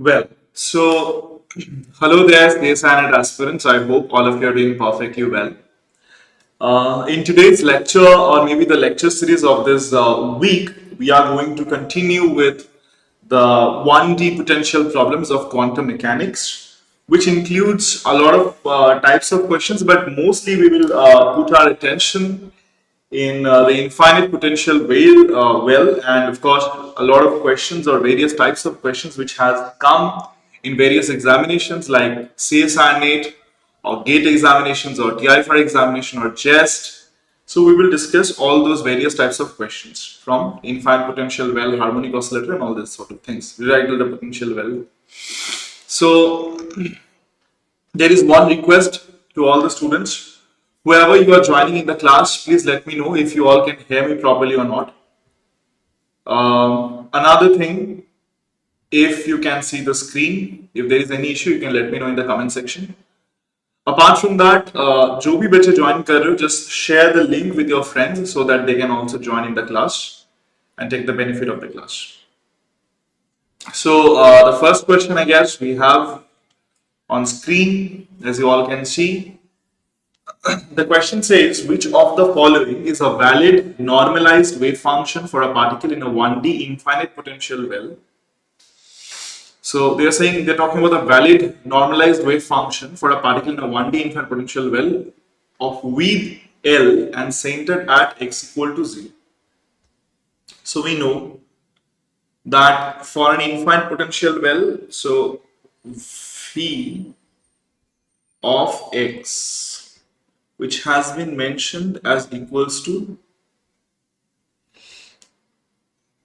Well, so hello there, CSIR NET aspirants. I hope all of you are doing perfectly well. In today's lecture, or maybe the lecture series of this week, we are going to continue with the 1D potential problems of quantum mechanics, which includes a lot of types of questions, but mostly we will put our attention in the infinite potential well, and of course a lot of questions or various types of questions which has come in various examinations like CSIR NET or GATE examinations or TI-FAR examination or JEST. So we will discuss all those various types of questions from infinite potential well, harmonic oscillator and all these sort of things, radical the potential well. So there is one request to all the students. Whoever you are joining in the class, please let me know if you all can hear me properly or not. Another thing, if you can see the screen, if there is any issue, you can let me know in the comment section. Apart from that, जो भी बच्चे join कर रहे हो, just share the link with your friends so that they can also join in the class and take the benefit of the class. So the first question, I guess, we have on screen, as you all can see. The question says, which of the following is a valid normalized wave function for a particle in a 1D infinite potential well? So they are saying they're talking about a valid normalized wave function for a particle in a 1D infinite potential well of width L and centered at x equal to 0. So we know that for an infinite potential well, so phi of x, which has been mentioned as equals to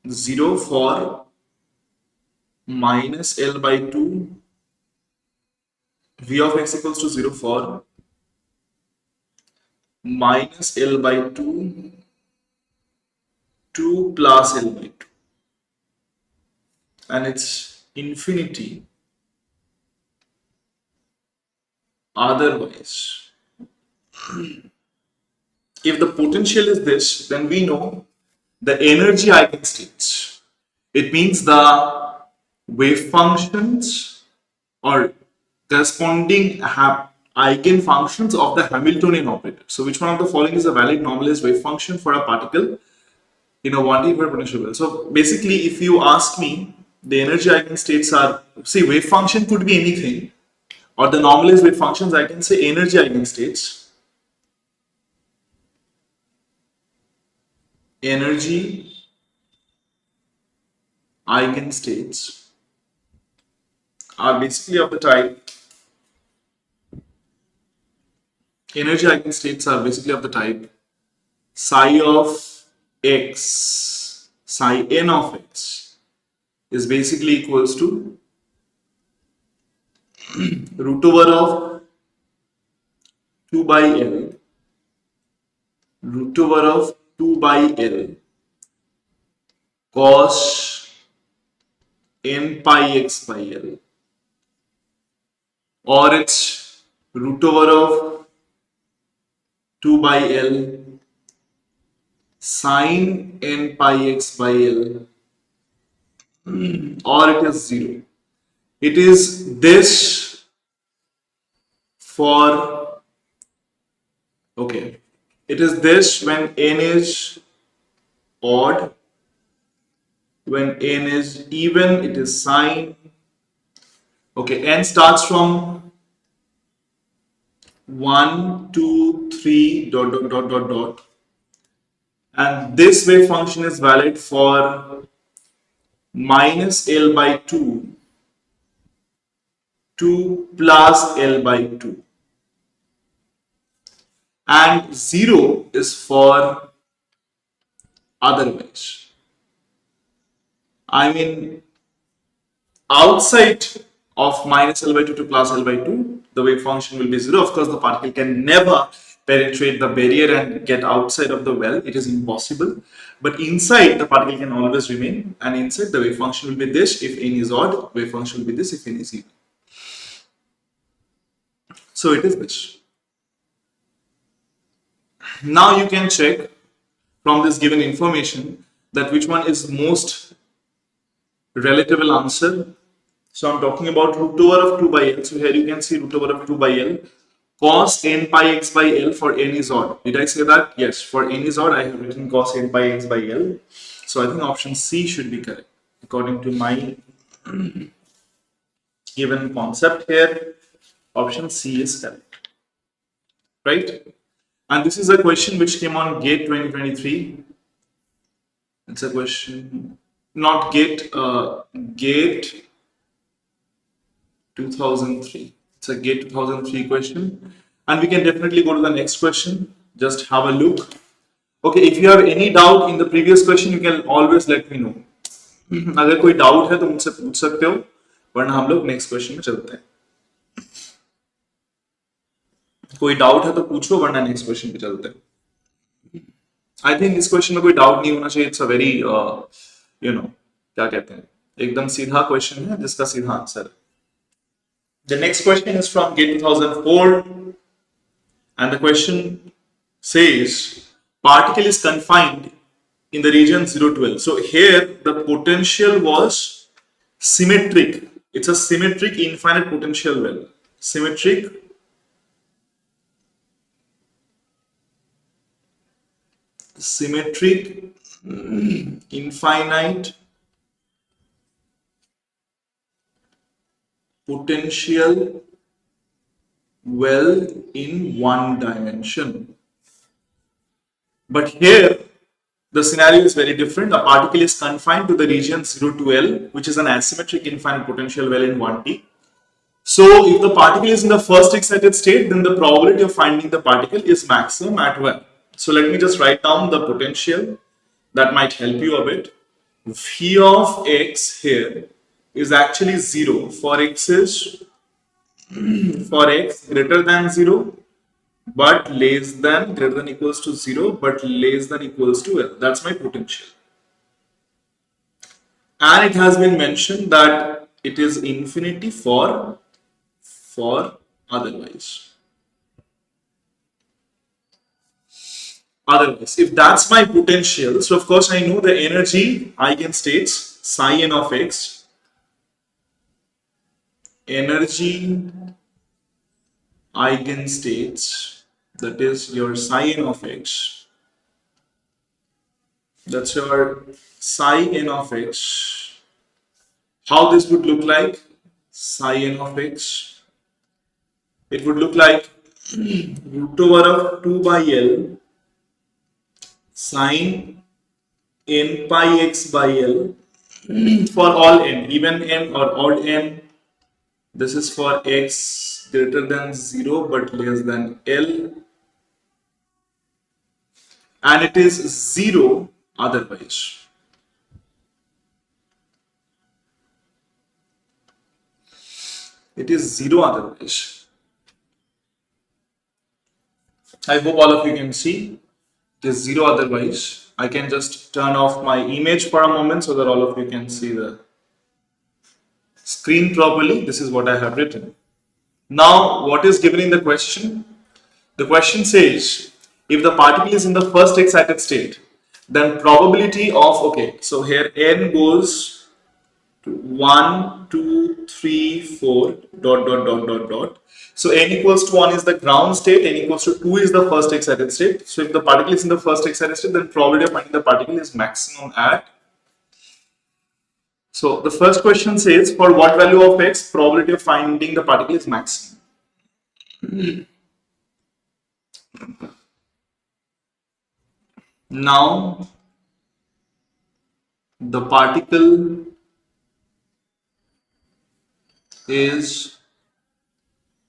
0 for minus L by 2, v of x equals to 0 for minus L by 2, 2 plus L by 2, and it's infinity otherwise. If the potential is this, then we know the energy eigenstates. It means the wave functions or corresponding eigenfunctions of the Hamiltonian operator. So which one of the following is a valid normalized wave function for a particle in a 1D infinite potential well? So basically, if you ask me, the energy eigenstates are, see, wave function could be anything, or the normalized wave functions, I can say energy eigenstates. Energy eigenstates are basically of the type, energy eigenstates are basically of the type psi of x, psi n of x is basically equals to root over of 2 by L, root over of 2 by L cos n pi x by L, or it's root over of 2 by L sine n pi x by L, or it is 0. It is this for, okay, it is this when n is odd, when n is even, it is sine. Okay, n starts from 1, 2, 3, dot, dot, dot, dot, dot. And this wave function is valid for minus L by 2, 2 plus L by 2. And 0 is for otherwise. I mean, outside of minus L by 2 to plus L by 2, the wave function will be 0. Of course, the particle can never penetrate the barrier and get outside of the well. It is impossible. But inside, the particle can always remain. And inside, the wave function will be this if n is odd. Wave function will be this if n is even. So it is this. Now you can check from this given information that which one is most relatable answer. So I'm talking about root over of 2 by L. So here you can see root over of 2 by L. Cos n pi x by L for n is odd. Did I say that? Yes, for n is odd, I have written cos n pi x by L. So I think option C should be correct. According to my given concept here, option C is correct. Right? And this is a question which came on GATE 2023. It's a question, not GATE, GATE 2003. It's a GATE 2003 question. And we can definitely go to the next question. Just have a look. Okay, if you have any doubt in the previous question, you can always let me know. अगर कोई doubt है तो मुझसे पूछ सकते हो, वरना हम लोग नेक्स्ट क्वेश्चन में चलते हैं. कोई डाउट है तो पूछो, वरना नेक्स्ट क्वेश्चन पे चलते हैं. आई थिंक इस क्वेश्चन में कोई डाउट नहीं होना चाहिए. इट्स अ वेरी क्या कहते हैं, एकदम सीधा क्वेश्चन है जिसका सीधा आंसर है. The next question is from GATE 2004, and the question says particle is confined in the region 0 to L. So here the potential was symmetric. It's a symmetric infinite potential well. Symmetric infinite potential well in one dimension. But here the scenario is very different. A particle is confined to the region 0 to L, which is an asymmetric infinite potential well in 1D. So if the particle is in the first excited state, then the probability of finding the particle is maximum at 1. So let me just write down the potential. That might help you a bit. V of x here is actually 0 for x greater than 0, but less than, greater than equals to 0, but less than equals to L. That's my potential. And it has been mentioned that it is infinity for otherwise. Otherwise, if that's my potential, so of course I know the energy eigenstates psi n of x, energy eigenstates, that is your psi n of x, that's your psi n of x. How this would look like? Psi n of x, it would look like root over of 2 by L sine n pi x by L for all n, even n or odd n. This is for x greater than 0 but less than L, and it is 0 otherwise. It is 0 otherwise. I hope all of you can see. It is 0 otherwise. I can just turn off my image for a moment so that all of you can see the screen properly. This is what I have written. Now, what is given in the question? The question says, if the particle is in the first excited state, then probability of, okay, so here n goes to 1, 2, 3, 4, dot, dot, dot, dot, dot. So n equals to 1 is the ground state, n equals to 2 is the first excited state. So if the particle is in the first excited state, then probability of finding the particle is maximum at. So the first question says, for what value of x, probability of finding the particle is maximum. Now, the particle is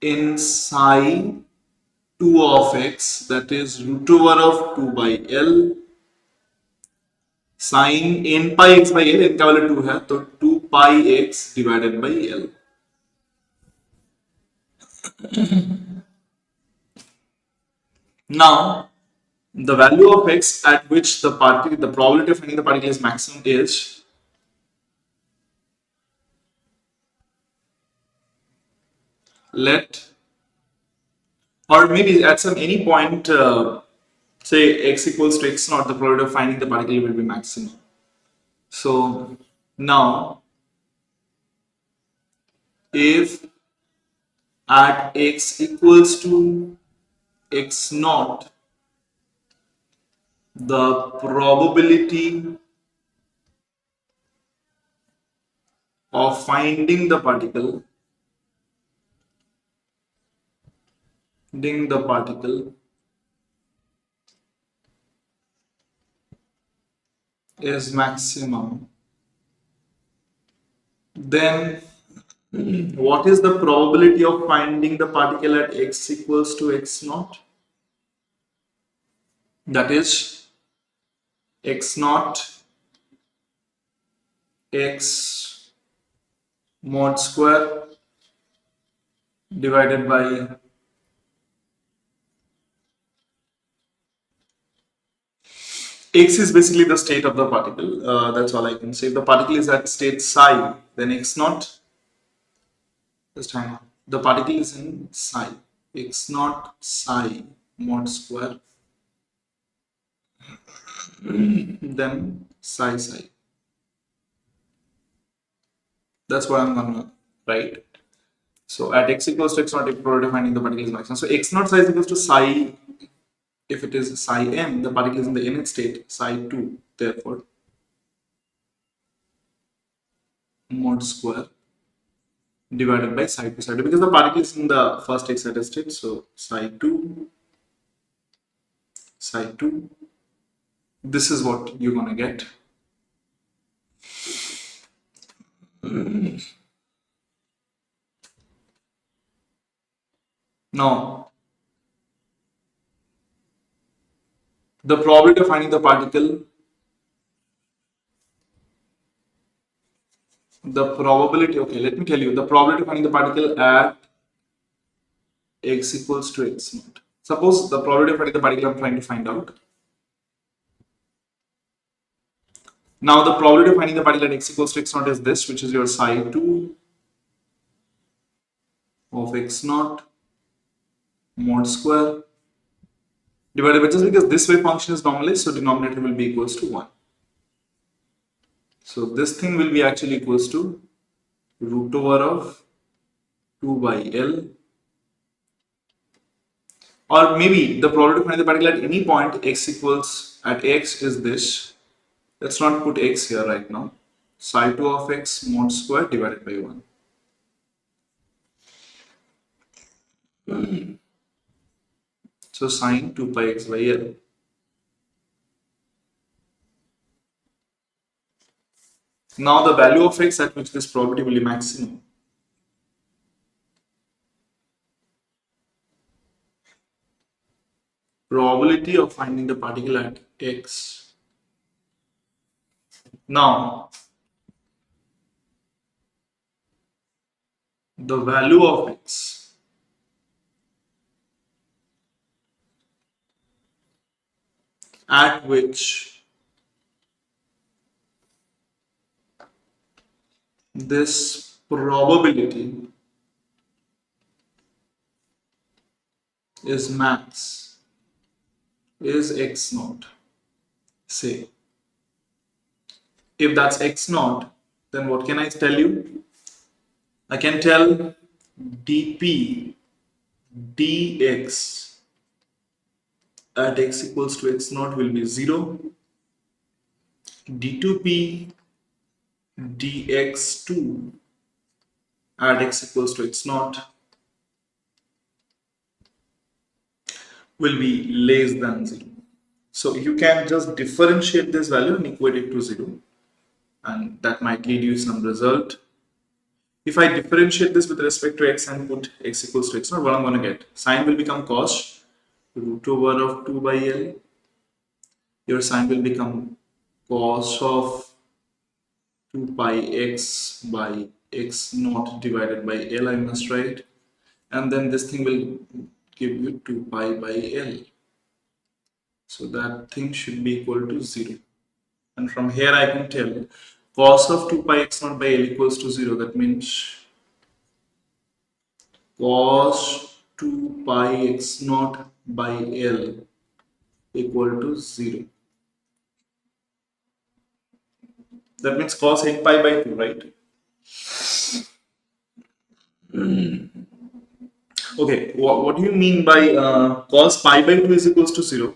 in psi 2 of x, that is root over of 2 by L sin n pi x by L, n का वाला 2 है तो 2 pi x divided by L. Now, the value of x at which the probability of finding the particle is maximum is or maybe at any point, say x equals to x naught, the probability of finding the particle will be maximum. So now if at x equals to x naught, the probability of finding the particle is maximum, then what is the probability of finding the particle at x equals to x naught? That is x naught x mod square divided by x is basically the state of the particle. That's all I can say. If the particle is at state psi, then x naught, just hang on. The particle is in psi. X naught psi mod square, then psi. That's what I'm gonna write. So at x equals to x naught, if we're defining the particle is maximum. So x naught psi is equals to psi. If it is psi m, the particle is in the nth state, psi 2. Therefore, mod square divided by psi 2 because the particle is in the first excited state. So psi 2. This is what you're gonna get. Now, the probability of finding the particle, okay, let me tell you, the probability of finding the particle at x equals to x naught. Suppose the probability of finding the particle I'm trying to find out. Now the probability of finding the particle at x equals to x naught is this, which is your psi 2 of x naught mod square divided by, just because this wave function is normalized, so denominator will be equals to 1. So this thing will be actually equals to root over of 2 by L, or maybe the probability of finding the particle at any point x equals at x is this. Let's not put x here right now. Psi 2 of x mod square divided by 1. So sine 2 pi x by L. Now the value of x at which this probability will be maximum. Probability of finding the particle at x. Now, the value of x at which this probability is max is x naught. Say, if that's x naught, then what can I tell you? I can tell dp dx at x equals to x naught will be 0. d2p dx2 at x equals to x naught will be less than 0. So you can just differentiate this value and equate it to 0, and that might lead you some result. If I differentiate this with respect to x and put x equals to x naught, what I'm going to get? Sine will become cos root over of 2 by L. Your sine will become cos of 2 pi x by x naught divided by L, I must write. And then this thing will give you 2 pi by L. So that thing should be equal to 0. And from here I can tell cos of 2 pi x naught by L equals to 0. That means cos 2 pi x naught by L equal to 0. That means cos 8 pi by 2, right? Okay, what do you mean by cos pi by 2 is equals to 0?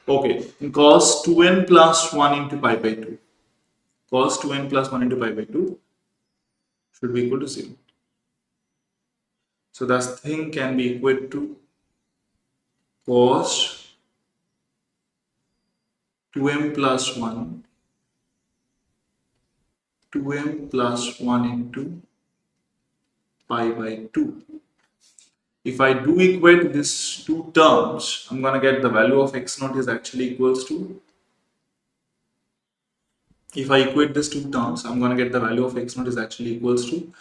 Okay, cos 2n plus 1 into pi by 2. Cos 2n plus 1 into pi by 2 should be equal to 0. So that thing can be equal to cos 2m plus 1, 2m plus 1 into pi by 2. If I do equate these two terms, I'm going to get the value of x naught is actually equals to, if I equate these two terms, I'm going to get the value of x naught is actually equals to,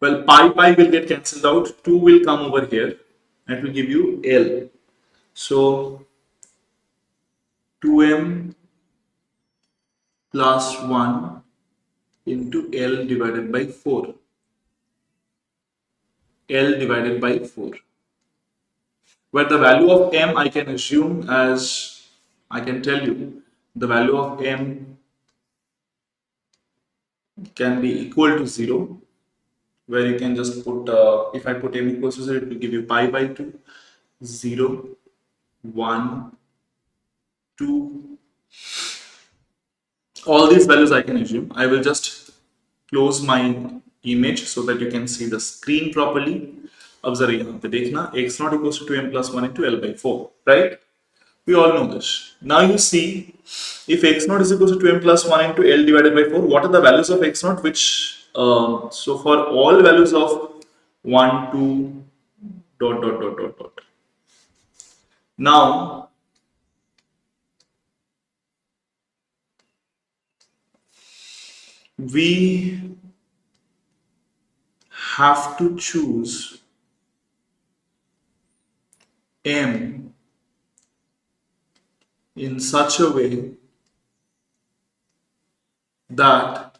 well, pi will get cancelled out, 2 will come over here, and it will give you L. So 2m plus 1 into L divided by 4. L divided by 4. Where the value of m I can assume as, I can tell you, the value of m can be equal to 0, where you can just put, if I put m equals to 0, it will give you pi by 2, 0, 1, 2. All these values I can assume. I will just close my image so that you can see the screen properly. Observe यहाँ पे देखना x naught equals to 2m plus 1 into L by 4, right? We all know this. Now you see, if x naught is equal to 2m plus 1 into L divided by 4, what are the values of x naught? Which, so for all values of 1, 2, dot, dot, dot, dot, dot. Now, we have to choose m in such a way that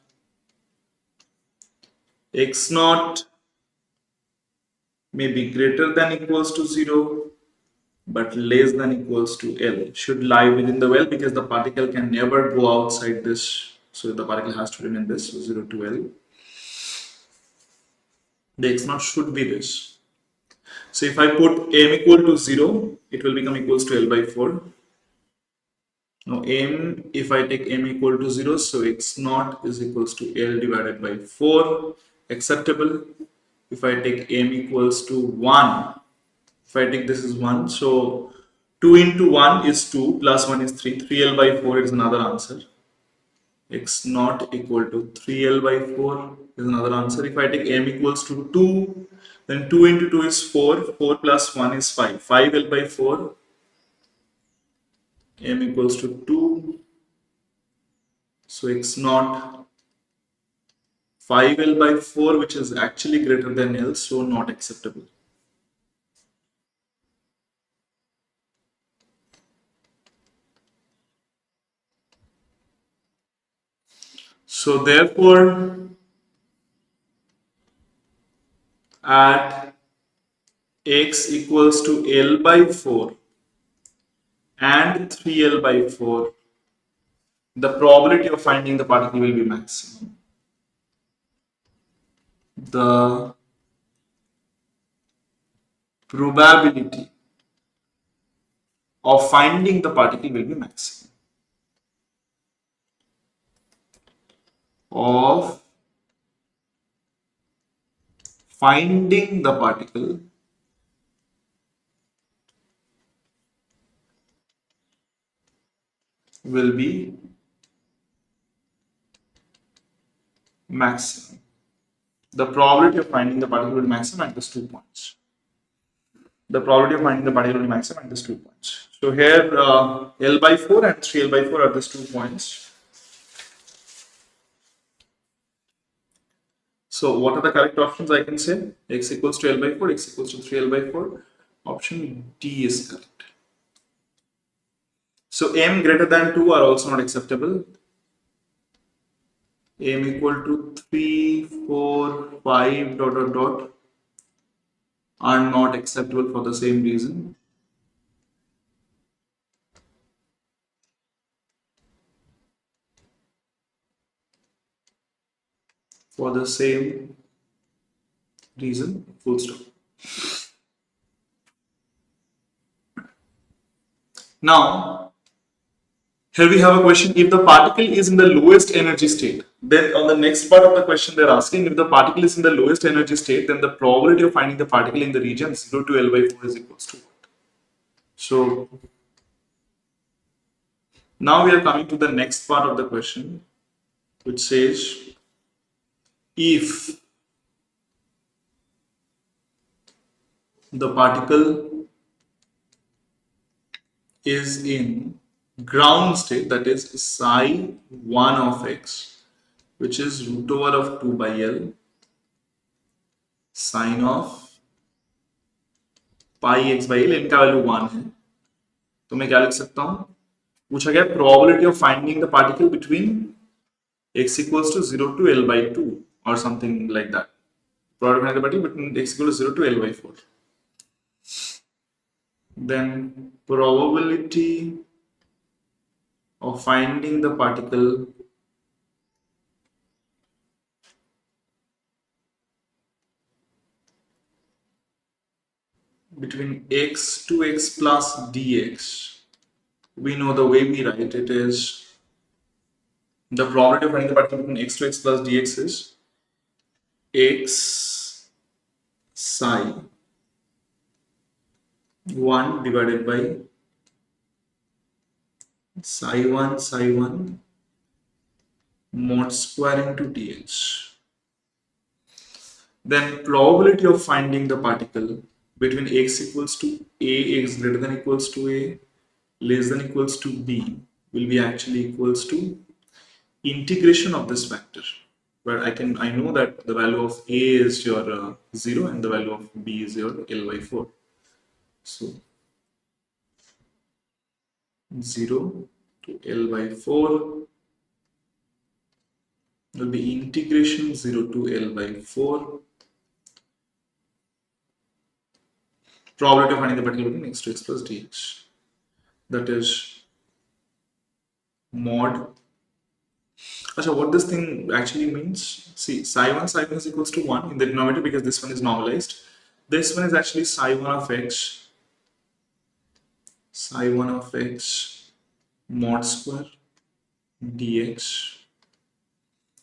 x naught may be greater than equals to 0 but less than equals to L, should lie within the well, because the particle can never go outside this, so the particle has to remain this, so 0 to L. The x naught should be this. So if I put m equal to 0, it will become equals to L by 4. Now m, if I take m equal to 0, so x naught is equals to L divided by 4, acceptable. If I take m equals to 1, if I take this is 1, so 2 into 1 is 2, plus 1 is 3, 3L by 4 is another answer. X naught equal to 3L by 4 is another answer. If I take m equals to 2, then 2 into 2 is 4, 4 plus 1 is 5, 5L by 4, m equals to 2, so x naught 5L by 4, which is actually greater than L, so not acceptable. So therefore, at x equals to L by 4 and 3L by 4, the probability of finding the particle will be maximum. The probability of finding the particle will be maximum. Of finding the particle will be maximum. The probability of finding the particle will be maximum at these 2 points. The probability of finding the particle will be maximum at these 2 points. So here L by 4 and 3L by 4 are these 2 points. So what are the correct options I can say? X equals to L by 4, X equals to 3L by 4. Option D is correct. So m greater than 2 are also not acceptable. M equal to 3, 4, 5, dot, dot, dot are not acceptable for the same reason. For the same reason, full stop. Now, here we have a question. If the particle is in the lowest energy state, then on the next part of the question they're asking, if the particle is in the lowest energy state, then the probability of finding the particle in the region 0 to L by 4 is equals to what? So, now we are coming to the next part of the question, which says, if the particle is in ground state, that is psi 1 of x, which is root over of 2 by L sine of pi x by L, इनका value 1 है, तो मैं क्या लिख सकता हूं, पूछा गया probability of finding the particle between x equals to 0 to L by 2 or something like that. Probability of finding the particle between x equals to 0 to L by 4. Then probability of finding the particle between x to x plus dx, we know the way we write it is, the probability of finding the particle between x to x plus dx is x psi 1 divided by psi 1 mod square into dx. Then probability of finding the particle between x equals to a, x greater than equals to a, less than equals to b will be actually equals to integration of this factor, where I know that the value of a is your 0 and the value of b is your L by 4. So 0 to L by 4 will be integration 0 to L by 4 probability of finding the particle between x to x plus dx, that is mod. Achha, what this thing actually means, see, psi 1 is equals to 1 in the denominator because this one is normalized. This one is actually psi 1 of x mod square dx.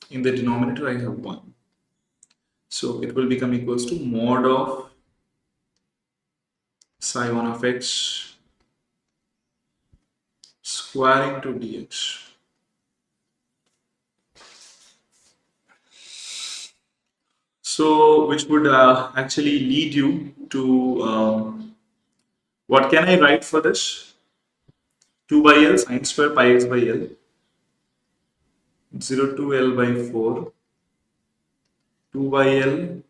In the denominator I have 1, so it will become equals to mod of psi 1 of x square into dx. So, which would actually lead you to, what can I write for this? 2 by L sine square pi x by L, 0 to L by 4, 2 by L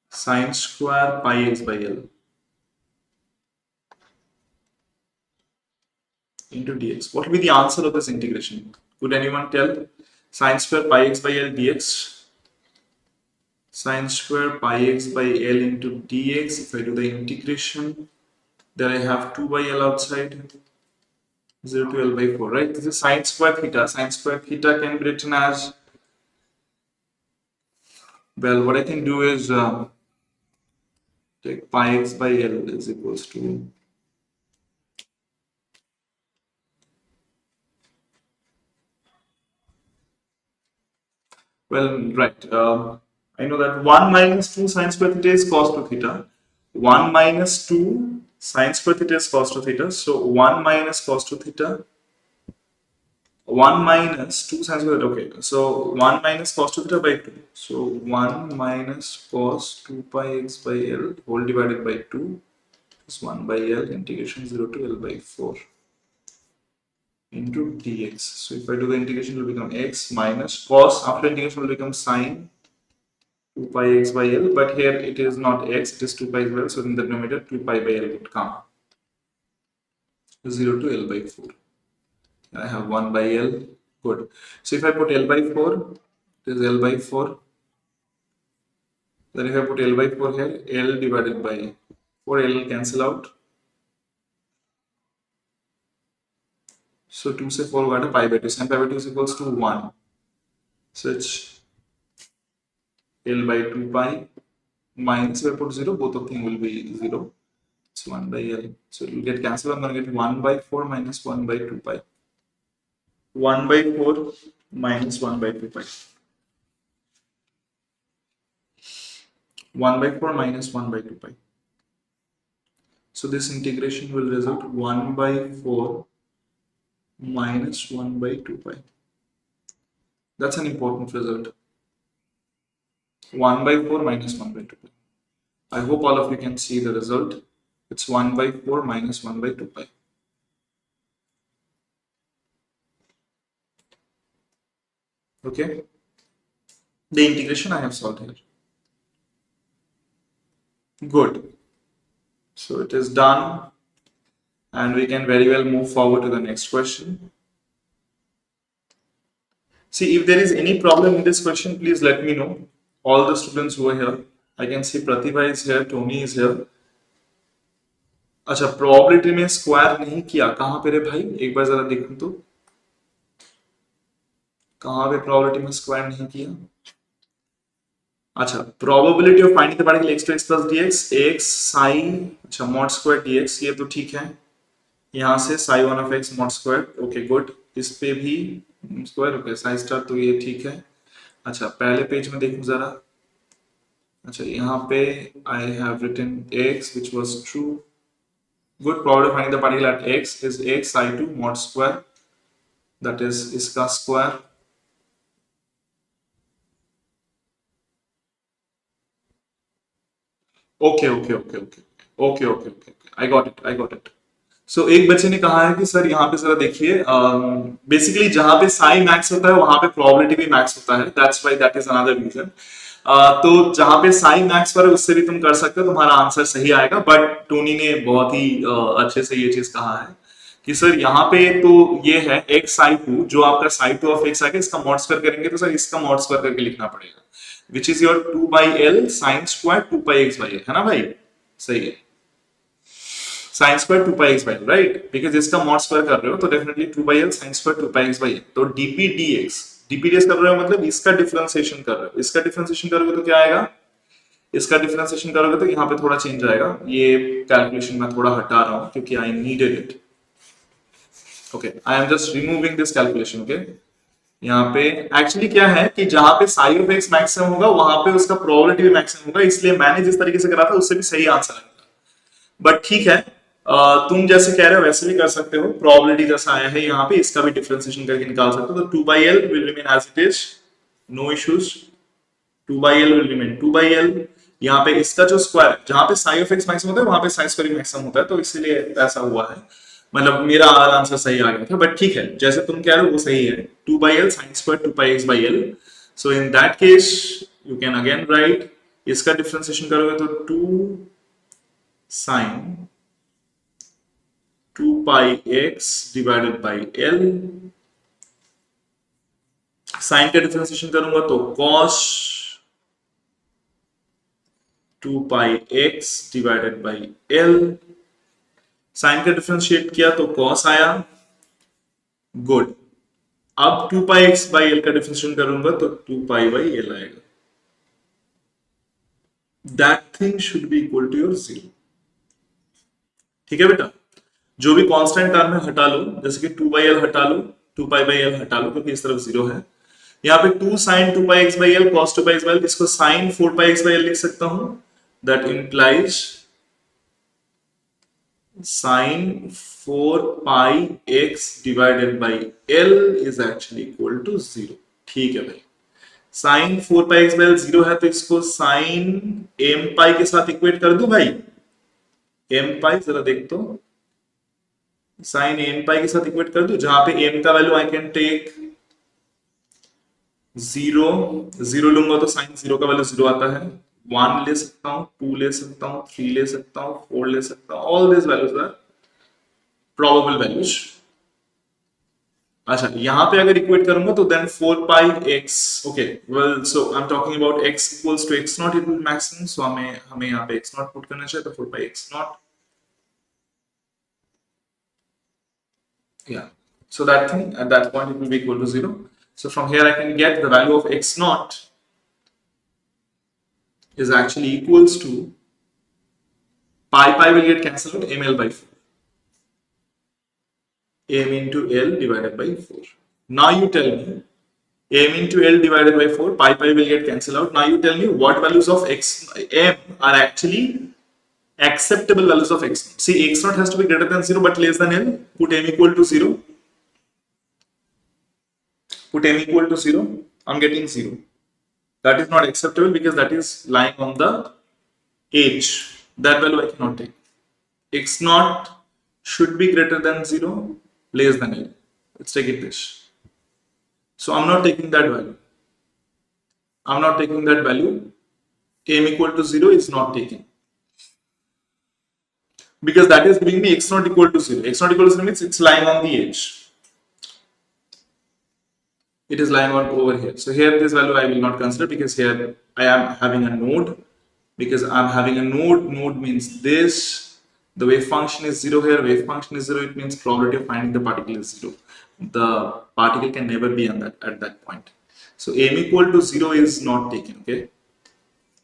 sine square pi x by L into dx. What will be the answer of this integration? Could anyone tell? Sine square pi x by L dx. Sine square pi x by L into dx. If I do the integration, then I have 2 by L outside, 0 to L by 4, right? This is sine square theta. Sine square theta can be written as, well, what I can do is take pi x by L is equals to, well, right. I know that 1 minus 2 sine square theta is cos 2 theta. 1 minus 2 sine square theta is cos 2 theta. So 1 minus cos 2 theta. 1 minus 2 sine square theta. Okay. So 1 minus cos 2 theta by 2. So 1 minus cos 2 pi x by L whole divided by 2 is 1 by L integration 0 to L by 4 into dx. So if I do the integration, it will become x minus cos, after integration will become sine 2 pi x by L, but here it is not x, it is 2 pi x by L, so in the denominator 2 pi by L would come, 0 to L by 4. I have 1 by L, good. So if I put L by 4, it is L by 4. Then if I put L by 4 here, L divided by 4, L will cancel out. So 2 से 4 got a pi by 2, sin pi by 2 is equals to 1. So L by 2 pi minus, if I put 0, both of them will be 0. It's 1 by L. So it will get cancelled. I'm going to get 1 by 4 minus 1 by 2 pi. 1 by 4 minus 1 by 2 pi. 1 by 4 minus 1 by 2 pi. So this integration will result 1 by 4 minus 1 by 2 pi. That's an important result. 1 by 4 minus 1 by 2 pi. I hope all of you can see the result. It's 1 by 4 minus 1 by 2 pi. Okay. The integration I have solved here. Good. So it is done. And we can very well move forward to the next question. See, if there is any problem in this question, please let me know. All the students who are here, I can see Pratibha is here, Tony is here. अच्छा, probability में square नहीं किया, कहां पे रे भाई, एक बार जरा देखो तो, कहां पे प्रोबेबिलिटी में स्क्वायर नहीं किया। अच्छा, probability of finding the particle x to x plus dx, x psi, अच्छा mod square dx, ये तो ठीक है। यहाँ से psi 1 of x mod square, okay good. इस पे भी स्क्वायर, ओके psi स्टार, तो ये ठीक है। अच्छा, पहले पेज में देखो जरा। अच्छा, यहाँ पे I have written x which was true. Good. Probability of finding the particle at x is x psi 2 mod square, that is इसका square. Okay. I got it. So एक बच्चे ने कहा है कि सर यहाँ पे जरा देखिए, बेसिकली जहां पे साई मैक्स होता है वहां पे प्रोबेबिलिटी भी मैक्स होता है, that's why that is another reason. तो जहां पे साई मैक्स पर उससे भी तुम कर सकते हो, तुम्हारा आंसर सही आएगा। बट टोनी ने बहुत ही अच्छे से ये चीज कहा है कि सर यहाँ पे तो ये है x साई 2, जो आपका साई 2 ऑफ x आएगा, इसका मॉड स्क्वायर करेंगे तो सर इसका मॉड स्क्वायर करके लिखना पड़ेगा, which is your 2 by l sine square 2 pi x by l, है ना भाई, सही है। Sine square 2 pi x by l, right, because इसका मॉड स्क्वायर कर रहे हो तो definitely 2 by l sine square 2 pi x by l। तो dp dx कर रहे हो मतलब इसका डिफरेंशिएशन कर रहे हो, इसका डिफरेंशिएशन करोगे तो क्या आएगा, इसका डिफरेंशिएशन करोगे तो यहाँ पे थोड़ा चेंज आएगा। ये कैलकुलेशन मैं थोड़ा हटा रहा हूँ क्योंकि I needed it. Okay, I am just removing this calculation. Okay, यहाँ पे एक्चुअली क्या है कि जहां पे साई ऑफ एक्स मैक्सिमम होगा वहां पे उसका प्रोबेबिलिटी भी मैक्सिमम होगा, इसलिए मैंने जिस तरीके से करा था उससे भी सही आंसर आएगा। बट ठीक है, तुम जैसे कह रहे हो वैसे भी कर सकते हो, प्रोबेबिलिटी जैसा आया है यहाँ पे इसका भी डिफरेंशिएशन करके निकाल सकते हो। तो 2 by l will remain as it is, no issues। 2 by l will remain 2 by l। यहाँ पे इसका जो स्क्वायर, जहां पे साई ऑफ एक्स मैक्सिमम होता है वहां पे साई स्क्वायर मैक्सिमम होता है, तो इसीलिए ऐसा हुआ है। मतलब मेरा आंसर सही आ गया था, बट ठीक है जैसे तुम कह रहे हो वो सही है। 2 by l sin square 2 pi x by l। So in that case you can again write, इसका डिफरेंशिएशन करोगे तो 2 sin 2 pi x divided by l। Sine का डिफरेंशिएशन करूंगा तो cos 2 pi x divided by l। Sine का differentiate किया तो cos आया, गुड। अब 2 pi x by l का डिफरेंशिएशन करूंगा तो 2 pi by l आएगा। That thing should be equal to your 0। ठीक है बेटा, जो भी कांस्टेंट टर्म है हटा लो, जैसे कि 2 by l हटा लो, 2 pi by l हटा लो क्योंकि इस तरफ 0 है। यहाँ पे 2 sin 2 pi x by l cos 2 pi x by l, इसको sin 4 pi x by l लिख सकता हूं। That implies sin 4 pi x divided by l is actually equal to 0। ठीक है भाई, sin 4 pi x by l 0 है तो इसको sin m pi के साथ इक्वेट कर दूं भाई। m pi जरा देख तो, sin m pi के साथ इक्वेट कर दूं, जहां पे m का वैल्यू आई कैन टेक 0 लूंगा तो sin 0 का वैल्यू 0 आता है। 1 ले सकता हूं, 2 ले सकता हूं, 3 ले सकता हूं, 4 ले सकता हूं। All this values are probable values. अच्छा, यहां पे अगर इक्वेट करूंगा तो then 4 pi x, okay well, so I am talking about x equals to x not equal maximum, so हमें यहां पे x नॉट पुट करना चाहिए, तो 4 pi x not, yeah, so that thing at that point it will be equal to 0। so from here I can get the value of x naught is actually equals to pi will get cancelled out, ml by 4. M into L divided by 4. Now you tell me, m into L divided by 4, pi will get cancelled out. Now you tell me what values of m are actually acceptable values of x. See, x naught has to be greater than 0 but less than L. Put m equal to 0. Put m equal to 0. I'm getting 0. That is not acceptable because that is lying on the edge. That value I cannot take. X naught should be greater than 0, less than L. Let's take it this. So I'm not taking that value. I'm not taking that value. M equal to 0 is not taken. Because that is giving me x naught equal to 0. X naught equal to 0 means it's lying on the edge. It is lying on over here. So here this value I will not consider because here I am having a node. Because I'm having a node means this. The wave function is 0 here, wave function is 0, it means probability of finding the particle is 0. The particle can never be on at that point. So m equal to 0 is not taken, okay?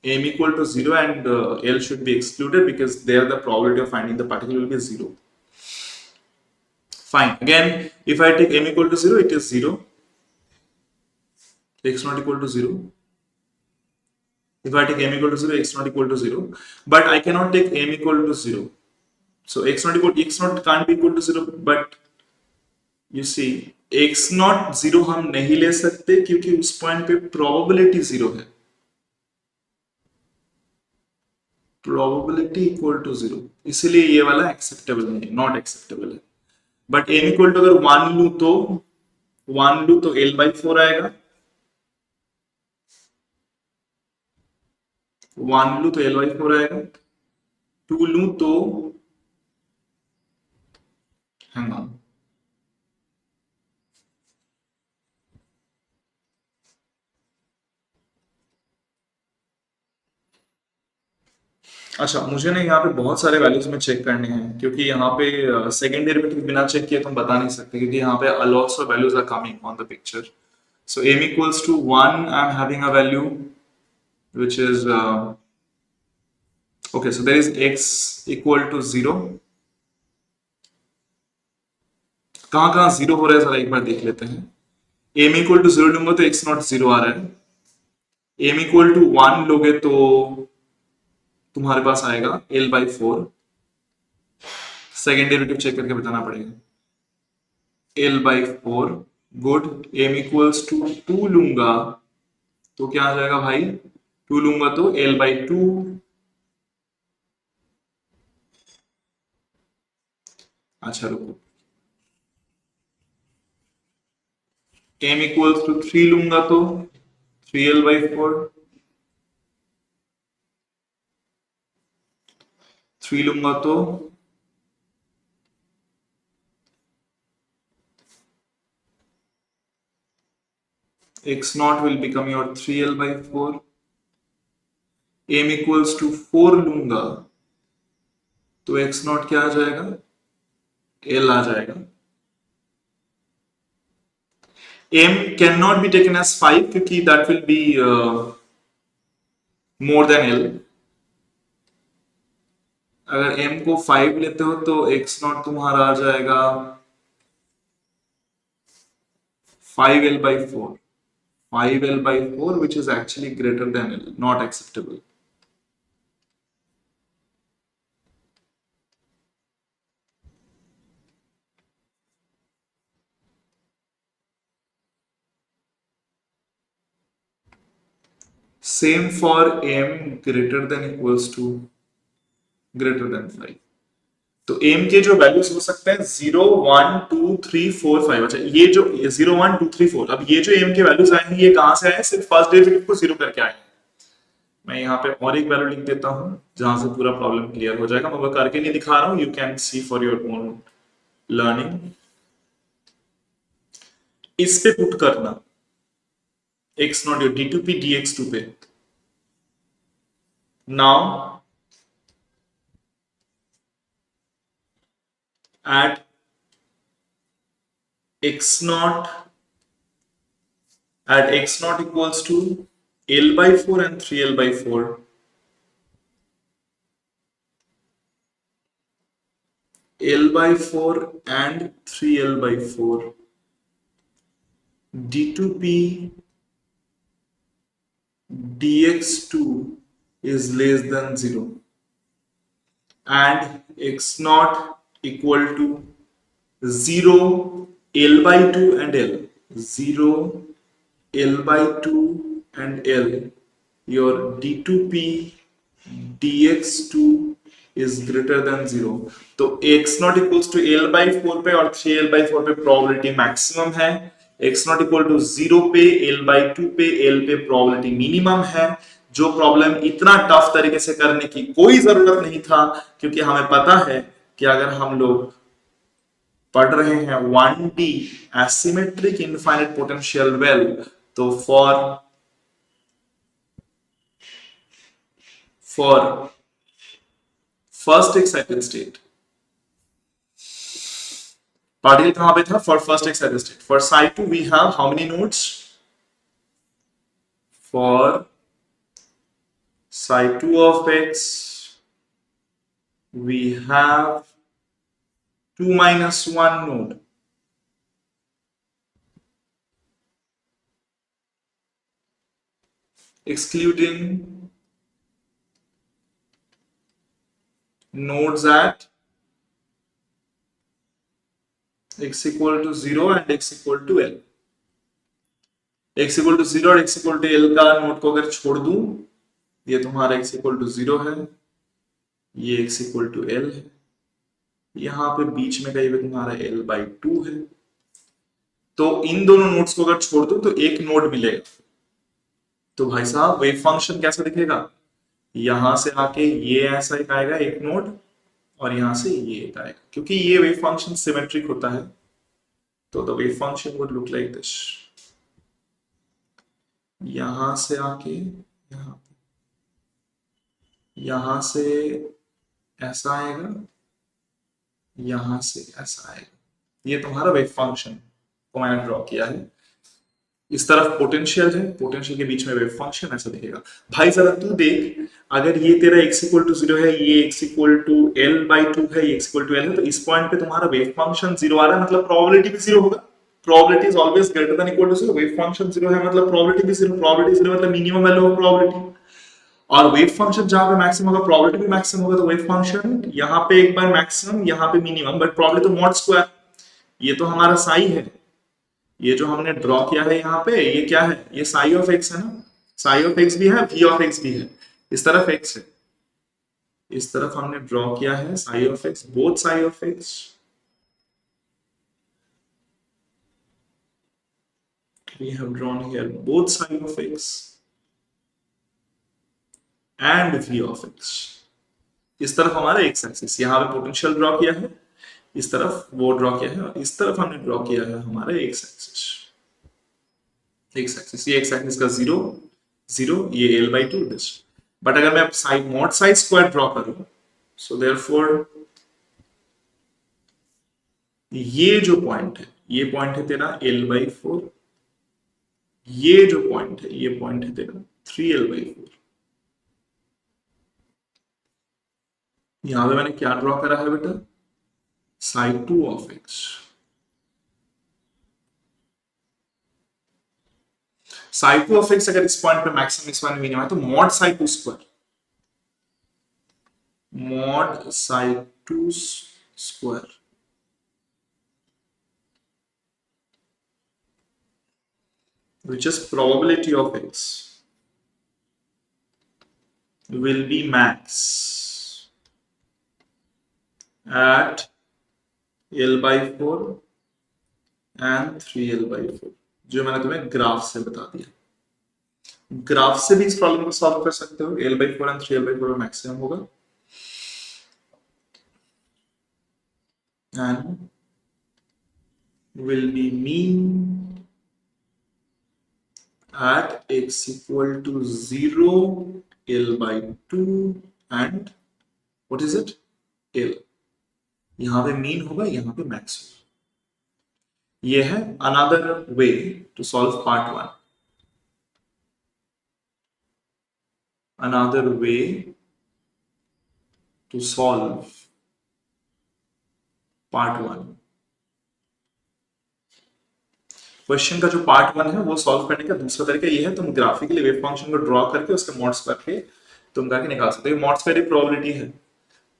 M equal to 0 and L should be excluded because there the probability of finding the particle will be 0. Fine. Again, if I take m equal to 0, it is 0. X not equal to 0. If I take m equal to 0, x not equal to 0. But I cannot take m equal to 0. So x not can't be equal to 0. But you see, x not 0 हम नहीं ले सकते क्योंकि उस point पे probability 0 है. Probability equal to 0, इसलिए ये वाला एक्सेप्टेबल नहीं, नॉट एक्सेप्टेबल है. बट m इक्वल टू अगर 1 लूं तो L by 4 आएगा. 1 लूं तो L by 4 आएगा. 2 लूं तो hang on. अच्छा, मुझे ना यहाँ पे बहुत सारे वैल्यूज में चेक करने हैं क्योंकि यहाँ पे सेकंड डेरिवेटिव बिना चेक किए तुम बता नहीं सकते क्योंकि यहाँ पे lots of values are coming on the picture. So m equals to 1, I'm having a value which is okay, so there is x equal to 0. कहाँ 0 हो रहा है जरा एक बार देख लेते हैं. m equal to 0 लूंगा तो x नॉट 0 आ रहा है. m equal to 1 लोगे तो तुम्हारे पास आएगा L by 4. Second derivative check करके बताना पड़ेगा. L by 4 good. m equals to 2 लूंगा तो क्या आ जाएगा भाई. 2 लूंगा तो L by 2. अच्छा रुको. m equals to 3 लूंगा तो 3L by 4. 3 लूंगा तो x naught will become your 3L by 4. m equals to 4 लूंगा तो x naught क्या आ जाएगा. L आ जाएगा. m cannot be taken as 5 क्योंकि that will be more than L. अगर m को 5 लेते हो तो x naught तुम्हारा आ जाएगा 5L by 4. 5L by 4 which is actually greater than L, not acceptable. Same for m greater than equals to greater than 5. तो m के जो वैल्यूज हो सकते हैं 0, 1, 2, 3, 4, 5. अच्छा, ये जो 0, 1, 2, 3, 4, अब ये जो m के वैल्यूज आए हैं ये कहां से आए हैं. सिर्फ फर्स्ट डेरिवेटिव को 0 करके आए हैं. मैं यहाँ पे और एक वैल्यू लिख देता हूं जहां से पूरा प्रॉब्लम क्लियर हो जाएगा. मैं वो करके नहीं दिखा रहा हूं, you can see for your own learning. इस पे पुट करना x not your d2p dx2 पे. Now at x naught equals to L by 4 and 3L by 4. L/4 and 3L/4, d2p dx2 is less than 0 and x naught equal to 0 L/2 and L, 0 L/2 and L, your d2p dx2 is greater than 0। तो x not equals to L/4 पे और 3L/4 पे probability maximum है, x not equal to 0 पे, L/2 पे, L पे probability minimum है। जो प्रॉब्लम इतना टफ तरीके से करने की कोई जरूरत नहीं था, क्योंकि हमें पता है कि अगर हम लोग पढ़ रहे हैं 1D asymmetric infinite potential well, तो for first excited state, particle कहां पे था? For first excited state. For psi2 we have how many nodes? For psi2 of x we have 2 minus 1 node, excluding nodes at x equal to 0 and x equal to L। x equal to 0 और x equal to L का node को अगर छोड़ दूं, ये तुम्हारा x equal to 0 है, ये x equal to L है, यहां पे बीच में कहीं पे तुम्हारा L/2 है। तो इन दोनों नोड्स को अगर छोड़ दो तो एक नोड मिलेगा। तो भाई साहब वेव फंक्शन कैसा दिखेगा? यहां से आके ये ऐसा एक आएगा एक नोड, और यहां से ये एक आएगा। क्योंकि ये वेव फंक्शन सिमेट्रिक होता है, तो the wave function would look like this. यहां से आके यहां से ऐसा आएगा, यहां से ऐसा आएगा। ये तुम्हारा वेव फंक्शन को मैंने ड्रॉ किया है। इस तरफ पोटेंशियल है, पोटेंशियल के बीच में वेव फंक्शन ऐसा दिखेगा। भाई जरा तू देख, अगर ये तेरा x इक्वल टू 0 है, ये x इक्वल टू L/2 है, ये x इक्वल टू L है, तो इस पॉइंट पे तुम्हारा वेव फंक्शन 0 आ रहा है, मतलब प्रोबेबिलिटी भी 0 होगा। Probability is always greater than equal to 0। Wave function 0 है मतलब प्रोबेबिलिटी भी 0, प्रोबेबिलिटी 0 मतलब मिनिमम वैल्यू ऑफ प्रोबेबिलिटी। और वेव फंक्शन जहां पे मैक्सिमम होगा प्रोबेबिलिटी भी मैक्सिमम होगा। तो वेव फंक्शन यहाँ पे एक बार मैक्सिमम, यहाँ पे मिनिमम, बट प्रोबेबिलिटी तो मॉड स्क्वायर। ये तो हमारा साई है, ये जो हमने ड्रॉ किया है यहाँ पे, ये क्या है? ये साई ऑफ एक्स है ना। साई ऑफ एक्स भी है, वी ऑफ एक्स भी है। इस तरफ एक्स है, इस तरफ हमने ड्रॉ किया है sigh of x, both sigh of x. We have drawn here both psi of x and v of x। इस तरफ हमारा एक्स एक्सिस, यहाँ पे पोटेंशियल ड्रॉ किया है, इस तरफ वो ड्रॉ किया है, और इस तरफ हमने ड्रॉ किया है हमारा एक्स एक्सिस। एक्स एक्सिस, ये एक्स एक्सिस का 0 0, ये L/2 दिस। बट अगर मैं side mod side square draw करूं, सो देयरफॉर ये जो पॉइंट है, ये पॉइंट है तेरा L/4, ये जो पॉइंट है, ये पॉइंट है तेरा 3L/4। यहां पे मैंने क्या ड्रॉ करा है बेटा? psi2 of x। psi2 of x अगर इस पॉइंट पे मैक्सिमम, इस पॉइंट मिनिमम है, तो mod psi2 square, mod psi2 square which is probability of x will be max at L/4 and 3L/4, जो मैंने तुम्हें ग्राफ से बता दिया। ग्राफ से भी इस प्रॉब्लम को सॉल्व कर सकते हो। L/4 and 3L/4 मैक्सिमम होगा, and will be mean at x equal to 0 L/2 and what is it? L। यहां पे मीन होगा, यहां पे मैक्स होगा। ये है another way to solve part 1। another way to solve part 1। Question का जो पार्ट 1 है वो सॉल्व करने का दूसरा तरीका ये है, तुम ग्राफिकली वेव फंक्शन को ड्रॉ करके उसके मॉड्स करके तुम करके निकाल सकते हो। मॉड्स वेरी प्रोबेबिलिटी है,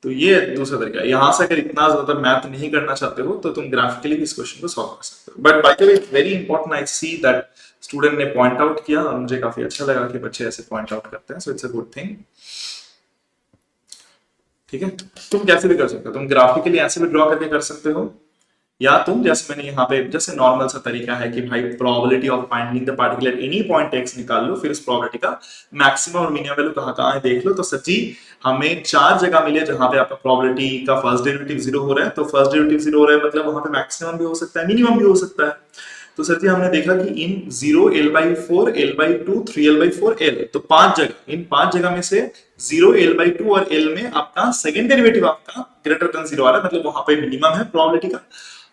तो ये दूसरा तरीका है। यहां से अगर इतना ज्यादा मैथ नहीं करना चाहते हो तो तुम ग्राफिकली भी इस क्वेश्चन को सॉल्व कर सकते हो। But by the way very important, I see that student ने पॉइंट आउट किया और मुझे काफी अच्छा लगा कि बच्चे ऐसे पॉइंट आउट करते हैं, so it's a good thing. ठीक है, तुम कैसे भी कर सकते हो, तुम ग्राफिकली ऐसे भी ड्रॉ करके कर सकते हो, या तुम जैसे मैंने यहाँ पे जैसे नॉर्मल सा तरीका है कि भाई probability of finding the particle at any point x निकाल लो, फिर उस प्रोबेबिलिटी का मैक्सिमम और मिनिमम वैल्यू कहाँ है देख लो। तो सर जी हमें 4 जगह मिले जहां पे आपका प्रोबेबिलिटी का फर्स्ट डेरिवेटिव 0 हो रहा है, तो फर्स्ट डेरिवेटिव 0 हो रहा है मतलब वहां पे मैक्सिमम भी हो सकता है, मिनिमम भी हो सकता है। तो सर जी हमने देखा कि इन 0 L/4 L/2 3 L/4 L, तो 5 जगह, इन 5 जगह में से 0 L/2 और L में आपका सेकंड डेरिवेटिव आपका ग्रेटर देन 0 आ रहा है, मतलब वहां पे मिनिमम है प्रोबेबिलिटी का,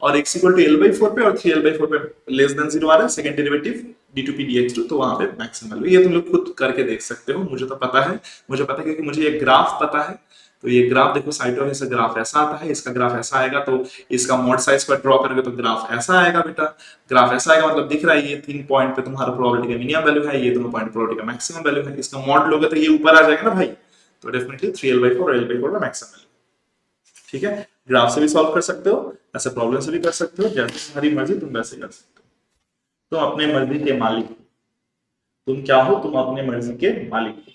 और x इक्वल टू L/4 पे और 3 L/4 पे लेस देन 0 आ रहा है सेकंड डेरिवेटिव d2p dx2, तो वहां पे मैक्सिमम वैल्यू। ये तुम लोग खुद करके देख सकते हो, मुझे तो पता है, मुझे पता है क्योंकि मुझे ये ग्राफ पता है। तो ये ग्राफ देखो साइड ऑफ इसका ग्राफ ऐसा आता है, इसका ग्राफ ऐसा आएगा, तो इसका मॉड साइज पर ड्रॉ करोगे तो ग्राफ ऐसा आएगा बेटा। ग्राफ ऐसा आएगा मतलब दिख रहा है ये 3 पॉइंट पे तुम्हारा प्रोबेबिलिटी का मिनिमम वैल्यू है, ये 2 पॉइंट प्रोबेबिलिटी का मैक्सिमम वैल्यू है। इसका मॉड लोगे तो ये ऊपर आ जाएगा ना भाई, तो डेफिनेटली 3L/4 और L/4 का मैक्सिमम वैल्यू। ठीक है, ग्राफ से भी सॉल्व कर सकते हो, ऐसे प्रॉब्लम से भी कर सकते हो, जैसे तुम्हारी मर्जी तुम वैसे कर सकते हो। तुम अपने मर्जी के मालिक हो, तुम क्या हो, तुम अपने मर्जी के मालिक हो।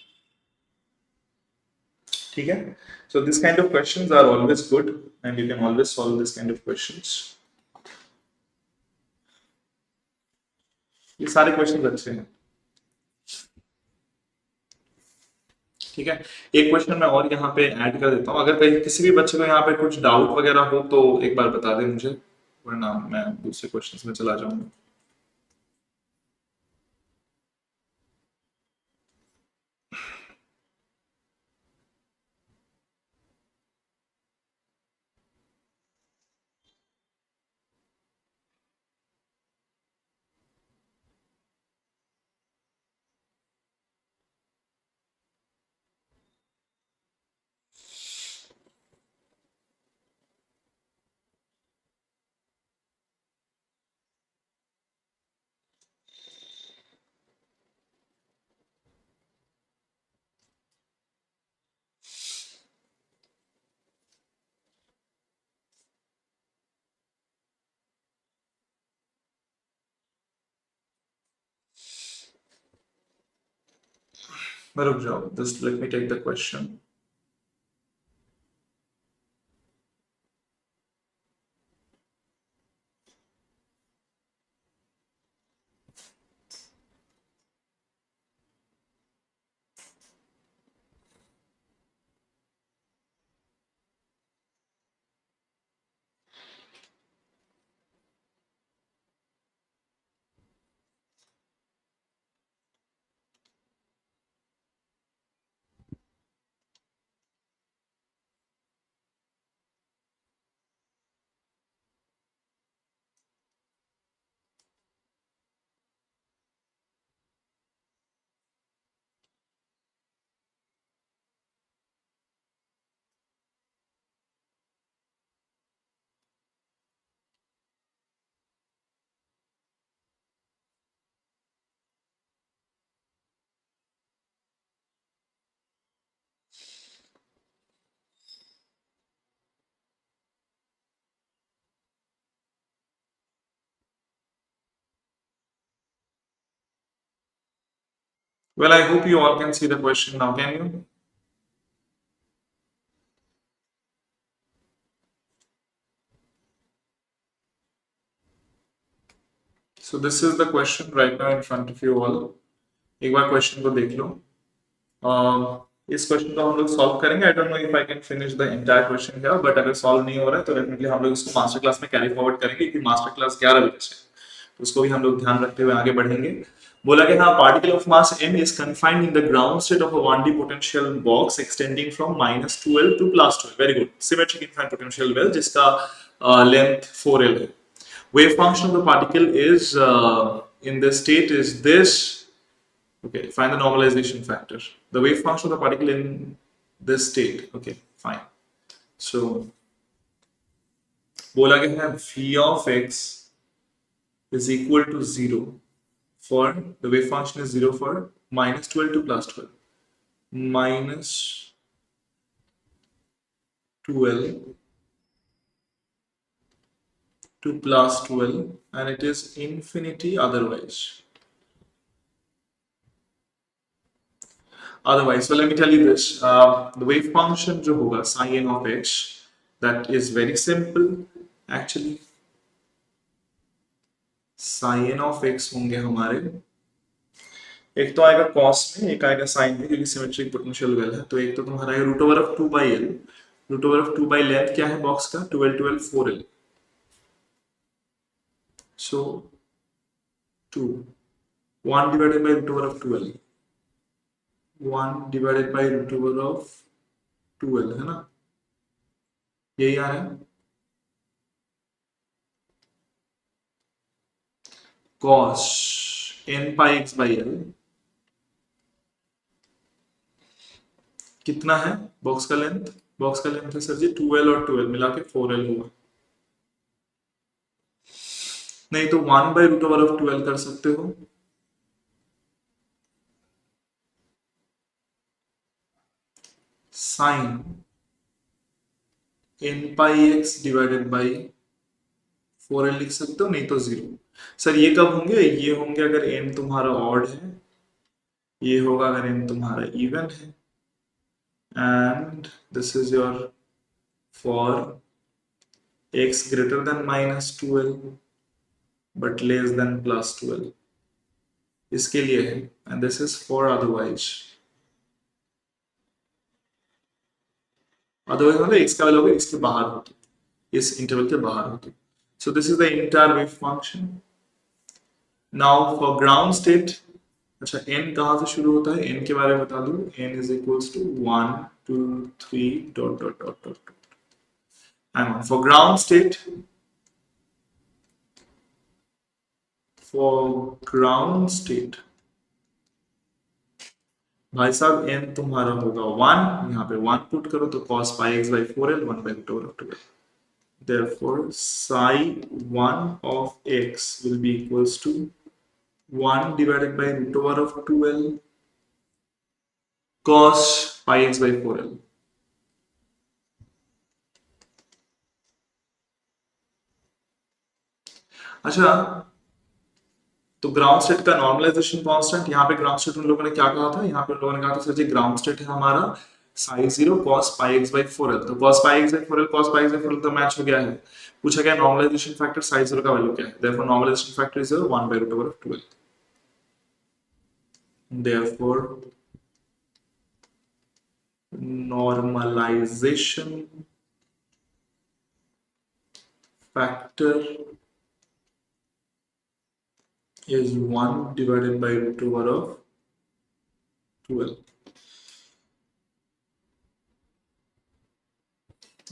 ठीक है, so this kind of questions are always good and you can always solve this kind of questions. ये सारे क्वेश्चन अच्छे हैं। ठीक है, एक क्वेश्चन मैं और यहाँ पे ऐड कर देता हूँ, अगर कहीं किसी भी बच्चे को यहाँ पे कुछ डाउट वगैरह हो तो एक बार बता दे मुझे, वरना मैं दूसरे क्वेश्चंस में चला जाऊंगा। रुक जाओ, just let me take the question. Well, I hope you all can see the question now, can you? So this is the question right now in front of you all. एक बार question को देख लो। इस question को हम लोग solve करेंगे। I don't know if I can finish the entire question here, but अगर solve नहीं हो रहा है तो डेफिनेटली हम लोग इसको मास्टर क्लास में कैरी फॉरवर्ड करेंगे, कि मास्टर क्लास 11 बजे से, तो उसको भी हम लोग ध्यान रखते हुए आगे बढ़ेंगे। बोला कि हाँ, particle of mass m is confined in the ground state of a 1D potential box extending from -2L to +2L. Very good. Symmetric infinite potential well जिसका length 4L है. Wave function of the particle is in this state is this. Okay, find the normalization factor. The wave function of the particle in this state. Okay, fine. So बोला गया है v of x is equal to 0 for the wave function is 0 for -12 to +12, -12 to +12, and it is infinity otherwise. So let me tell you this: the wave function जो होगा sin of x, that is very simple. Actually, sin of x होंगे हमारे, एक तो आएगा cos में, एक आएगा sin में, क्योंकि सिमेट्रिक पोटेंशियल वेल है। तो एक तो तुम्हारा है √2/L, √2 लेंथ क्या है बॉक्स का, 12 12 4L, so 2 1 divided by √2L, 1 divided by √2L, है ना, यही आ रहा है। cos n pi x by L कितना है बॉक्स का लेंथ, है सर जी 2L और 2L मिला के 4L हुआ। नहीं तो 1/√2L कर सकते हो, sin n pi x divided by 4L लिख सकते हो, नहीं तो 0। सर ये कब होंगे, ये होंगे अगर n तुम्हारा ऑड है, ये होगा अगर n तुम्हारा इवन है, and this is your for x greater than -2L but less than +2L, इसके लिए है, and this is for otherwise मतलब x का वैल्यू होगा इसके बाहर हो, तो इस इंटरवल के बाहर हो। तो so this is the entire wave function. Now for ground state, अच्छा n कहाँ से शुरू होता है, n के बारे में बता दूं, n is equals to 1 2 3 dot dot dot dot. Hang on, for ground state, भाई साहब n तुम्हारा होगा 1, यहाँ पे 1 पुट करो तो cos pi x by 4L 1/2L. Therefore psi 1 of x will be equals to 1 divided by √2L cos pi x by 4L. अच्छा, तो ग्राउंड स्टेट का नॉर्मलाइजेशन कांस्टेंट, यहाँ पे ग्राउंड स्टेट उन लोगों ने क्या कहा था, यहाँ पे उन लोगों ने कहा था सर जी ग्राउंड स्टेट है हमारा psi 0 cos pi x by 4L, तो cos pi x by 4L cos pi x by 4L तो मैच हो गया है। पूछा गया नॉर्मलाइजेशन फैक्टर psi 0 का वैल्यू क्या है, therefore normalization factor is 1/√2L. therefore normalization factor is 1 divided by √2L.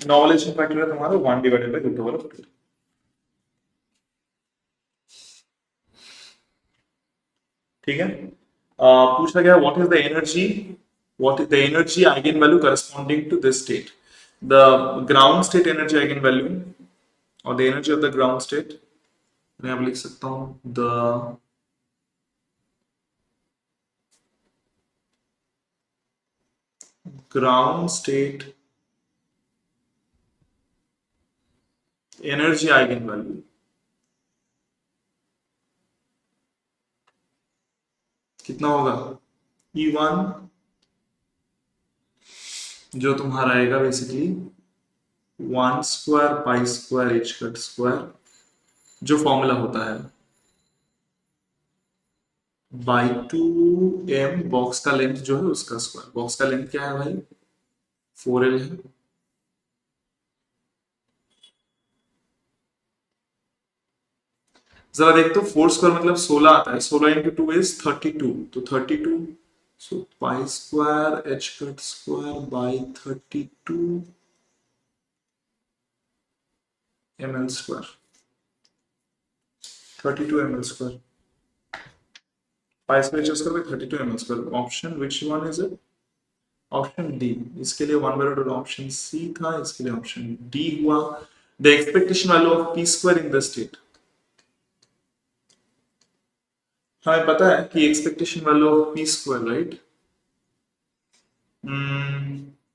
Normalization factor है तुम्हारा 1 divided by √2L. ठीक है, पूछा गया what is the energy, eigenvalue corresponding to this state, the ground state energy eigenvalue और the energy of the ground state, मैं अब लिख सकता हूं the ground state energy eigenvalue कितना होगा, E1 जो तुम्हारा आएगा बेसिकली 1² π² h² जो फॉर्मूला होता है बाई 2m बॉक्स का लेंथ जो है उसका स्क्वायर। बॉक्स का लेंथ क्या है भाई, 4L है, जरा देख तो 4² मतलब 16 आता है, 16 into 2 is 32, तो 32, so π² h² by 32 ml², 32 ml², π² h² by 32 ml². Option which one is it? Option D, इसके लिए 1/√2 ऑप्शन सी था, इसके लिए ऑप्शन डी हुआ। The expectation value of p square in the state. हमें पता है कि expectation value of p square, right?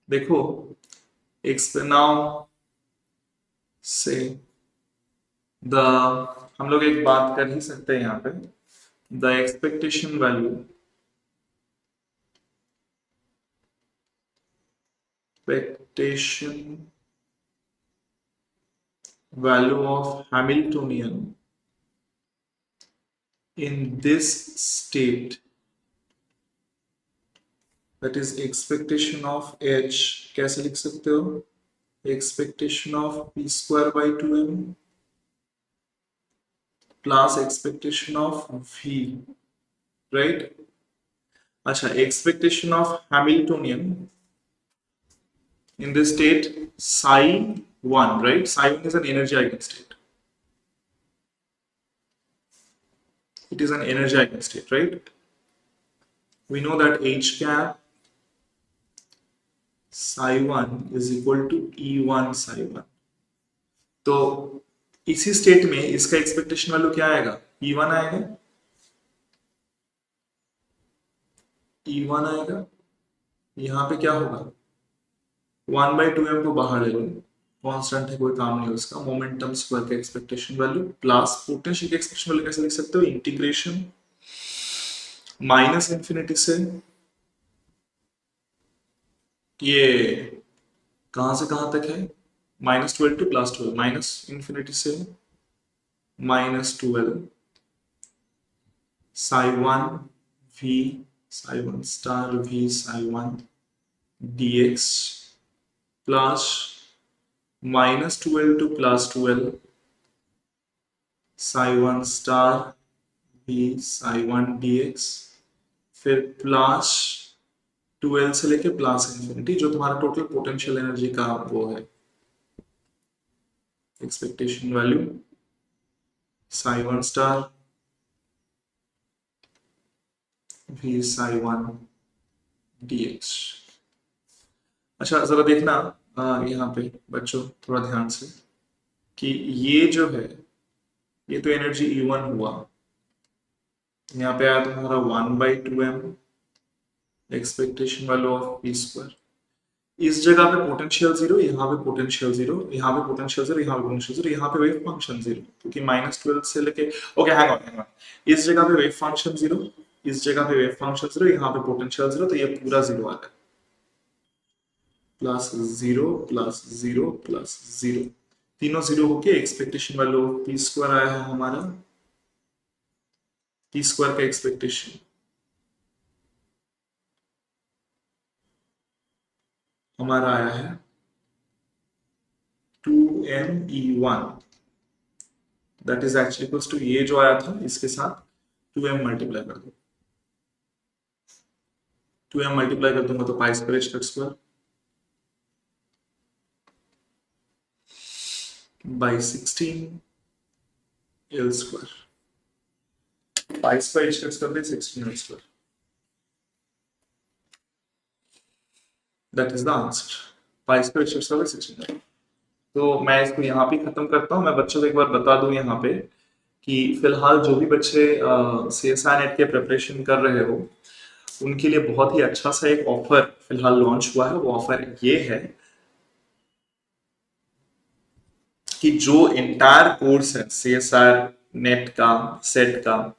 देखो, now say the, हम लोग एक बात कर ही सकते हैं यहाँ पे, the expectation value of Hamiltonian in this state, that is expectation of h, कैसे लिख सकते हो, expectation of p square by 2m plus expectation of v, right? अच्छा, expectation of Hamiltonian in this state psi 1, right? Psi 1 is an energy eigenstate. It is an energy eigenstate, right? We know that h cap psi 1 is equal to E1 psi 1. तो इसी state में इसका expectation value क्या आएगा? E1 आएगा, E1 आएगा, यहाँ पे क्या होगा, 1/2m को बाहर ले लो, कांस्टेंट है, कोई काम नहीं उसका, मोमेंटम स्क्वायर का एक्सपेक्टेशन वैल्यू प्लस पोटेंशियल का एक्सपेक्टेशन वैल्यू कैसे लिख सकते हो, इंटीग्रेशन माइनस इंफिनिटी से ये कहां से कहां तक है, -12 टू +12, माइनस इंफिनिटी से -12 psi 1 v psi 1 star v psi 1 dx plus -12 to +12 psi 1 star v psi 1 dx, फिर प्लस 12 से लेके प्लस इंफिनिटी, जो तुम्हारा टोटल पोटेंशियल एनर्जी का वो है, expectation value psi 1 star v psi 1 dx। अच्छा, जरा देखना यहाँ पे बच्चों थोड़ा ध्यान से कि ये जो है, ये तो एनर्जी E1 हुआ, यहाँ पे आया तुम्हारा 1/2m expectation value of p square, इस जगह पे पोटेंशियल 0, यहाँ पे पोटेंशियल 0, यहाँ पे पोटेंशियल 0, यहाँ पे पोटेंशियल 0, यहाँ पे वेव फंक्शन 0, क्योंकि -12 से लेके, ओके हैंग ऑन, इस जगह पे वेव फंक्शन 0, इस जगह पे वेव फंक्शन 0, यहाँ पे पोटेंशियल 0, तो ये पूरा 0 आ रहा है, +0 +0 +0, तीनों 0 होके expectation value of p square आया है हमारा, p स्क्वायर का एक्सपेक्टेशन हमारा आया है 2me1, that is actually equals to ये जो आया था इसके साथ 2m मल्टीप्लाई कर दो, 2m मल्टीप्लाई कर दूंगा तो pi square h square by 16 L square, pi square h square by 16 L square, that is the answer, pi square h square by 16 L। तो मैं इसको यहाँ पे खत्म करता हूँ। मैं बच्चों को एक बार बता दूं यहाँ पे कि फिलहाल जो भी बच्चे CSIR नेट के प्रिपरेशन कर रहे हो, उनके लिए बहुत ही अच्छा सा एक ऑफर फिलहाल लॉन्च हुआ है। वो ऑफर ये है कि जो एंटायर कोर्स है CSIR नेट का, सेट का,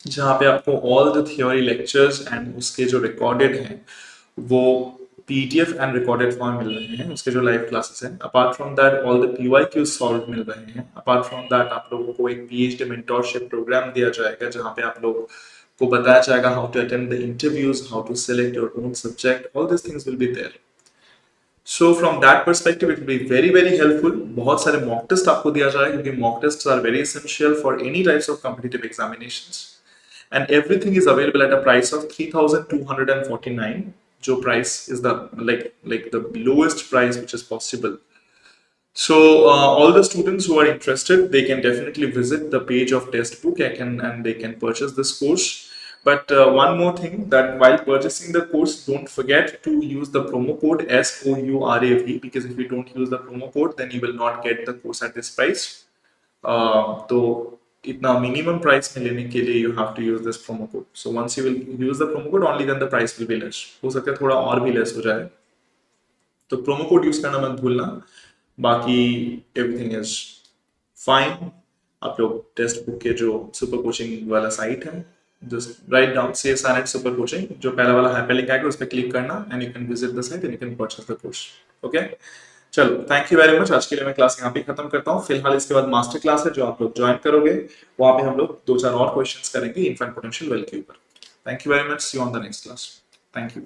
जहाँ पे आपको all the theory lectures and उसके जो रिकॉर्डेड हैं वो PDF एंड रिकॉर्डेड फॉर्म मिल रहे हैं, उसके जो लाइव क्लासेस हैं। Apart from that all the PYQ solve मिल रहे हैं। अपार्ट फ्रॉम दैट आप लोगों को एक PhD मेंटोरशिप प्रोग्राम दिया जाएगा, जहाँ पे आप लोग को बताया जाएगा how to attend the interviews, how to select your own subject, all this things will be there. So from that perspective it will be very very helpful. बहुत सारे मॉक टेस्ट आपको दिया जाएगा, क्योंकि mock test are very essential for any types of competitive examinations, and everything is available at a price of 3,249. जो price is the like the lowest price which is possible. So all the students who are interested, they can definitely visit the page of Testbook and they can purchase this course. But one more thing, that while purchasing the course, don't forget to use the promo code SOURAV, because if you don't use the promo code, then you will not get the course at this price. तो इतना minimum price में लेने के लिए you have to use this promo code. So once you will use the promo code, only then the price will be less. हो सकता है थोड़ा और भी less हो जाए. तो promo code use करना मत भूलना. बाकी everything is fine. आप लोग टेस्ट बुक के जो सुपर कोचिंग वाला साइट है, just write down CSIR NET super coaching, जो पहला वाला हाइपरलिंक आएगा उस पर क्लिक करना and you can visit the site and you can purchase the course. Okay, चलो थैंक यू वेरी मच. आज के लिए मैं क्लास यहाँ पे खत्म करता हूँ. फिलहाल इसके बाद मास्टर क्लास है जो आप लोग ज्वाइन करोगे, वहां पे हम लोग 2-4 और क्वेश्चंस करेंगे इनफाइनाइट पोटेंशियल वेल के ऊपर. Thank you very much. See you on the next class. Thank you.